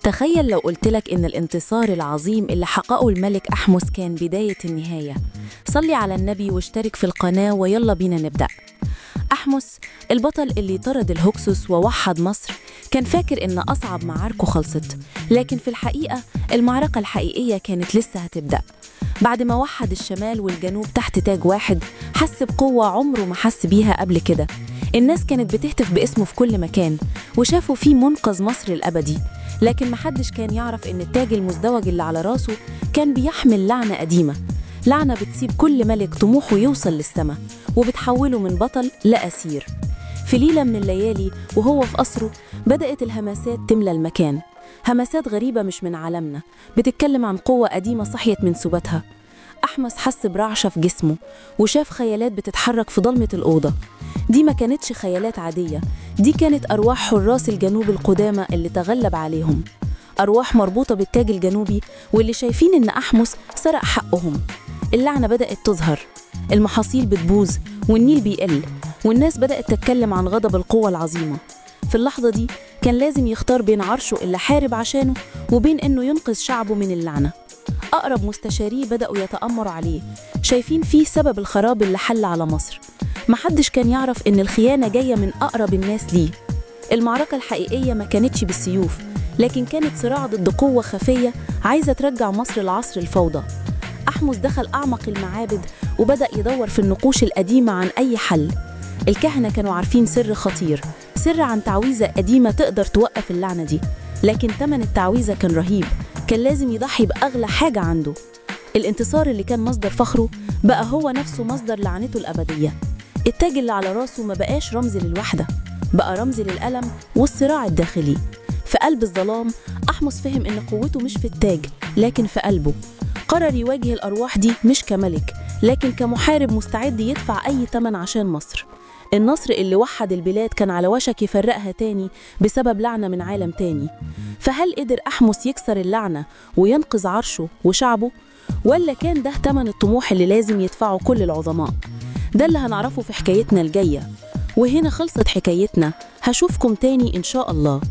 تخيل لو قلتلك إن الانتصار العظيم اللي حققه الملك أحمس كان بداية النهاية. صلي على النبي واشترك في القناة ويلا بينا نبدأ. أحمس البطل اللي طرد الهكسوس ووحد مصر كان فاكر إن أصعب معاركه خلصت، لكن في الحقيقة المعركة الحقيقية كانت لسه هتبدأ. بعد ما وحد الشمال والجنوب تحت تاج واحد، حس بقوة عمره ما حس بيها قبل كده. الناس كانت بتهتف باسمه في كل مكان وشافوا فيه منقذ مصر الأبدي، لكن محدش كان يعرف إن التاج المزدوج اللي على راسه كان بيحمل لعنة قديمة، لعنة بتسيب كل ملك طموحه يوصل للسما وبتحوله من بطل لأسير. في ليلة من الليالي وهو في قصره بدأت الهمسات تملى المكان، همسات غريبة مش من عالمنا، بتتكلم عن قوة قديمة صحيت من سباتها. أحمس حس برعشة في جسمه وشاف خيالات بتتحرك في ضلمة الأوضة. دي ما كانتش خيالات عادية، دي كانت أرواح حراس الجنوب القدامى اللي تغلب عليهم، أرواح مربوطة بالتاج الجنوبي واللي شايفين إن أحمس سرق حقهم. اللعنة بدأت تظهر، المحاصيل بتبوظ والنيل بيقل، والناس بدأت تتكلم عن غضب القوة العظيمة. في اللحظة دي كان لازم يختار بين عرشه اللي حارب عشانه وبين إنه ينقذ شعبه من اللعنة. أقرب مستشاريه بدأوا يتأمروا عليه، شايفين فيه سبب الخراب اللي حل على مصر. محدش كان يعرف إن الخيانة جاية من أقرب الناس ليه. المعركة الحقيقية ما كانتش بالسيوف، لكن كانت صراع ضد قوة خفية عايزة ترجع مصر لعصر الفوضى. أحمس دخل أعمق المعابد وبدأ يدور في النقوش القديمة عن أي حل. الكهنة كانوا عارفين سر خطير، سر عن تعويذة قديمة تقدر توقف اللعنة دي، لكن ثمن التعويذة كان رهيب، كان لازم يضحي بأغلى حاجة عنده. الانتصار اللي كان مصدر فخره بقى هو نفسه مصدر لعنته الأبدية. التاج اللي على راسه ما بقاش رمز للوحدة، بقى رمز للألم والصراع الداخلي. في قلب الظلام أحمس فهم إن قوته مش في التاج لكن في قلبه. قرر يواجه الأرواح دي مش كملك لكن كمحارب مستعد يدفع أي ثمن عشان مصر. النصر اللي وحد البلاد كان على وشك يفرقها تاني بسبب لعنة من عالم تاني. فهل قدر أحمس يكسر اللعنة وينقذ عرشه وشعبه؟ ولا كان ده ثمن الطموح اللي لازم يدفعه كل العظماء؟ ده اللي هنعرفه في حكايتنا الجاية. وهنا خلصت حكايتنا، هشوفكم تاني إن شاء الله.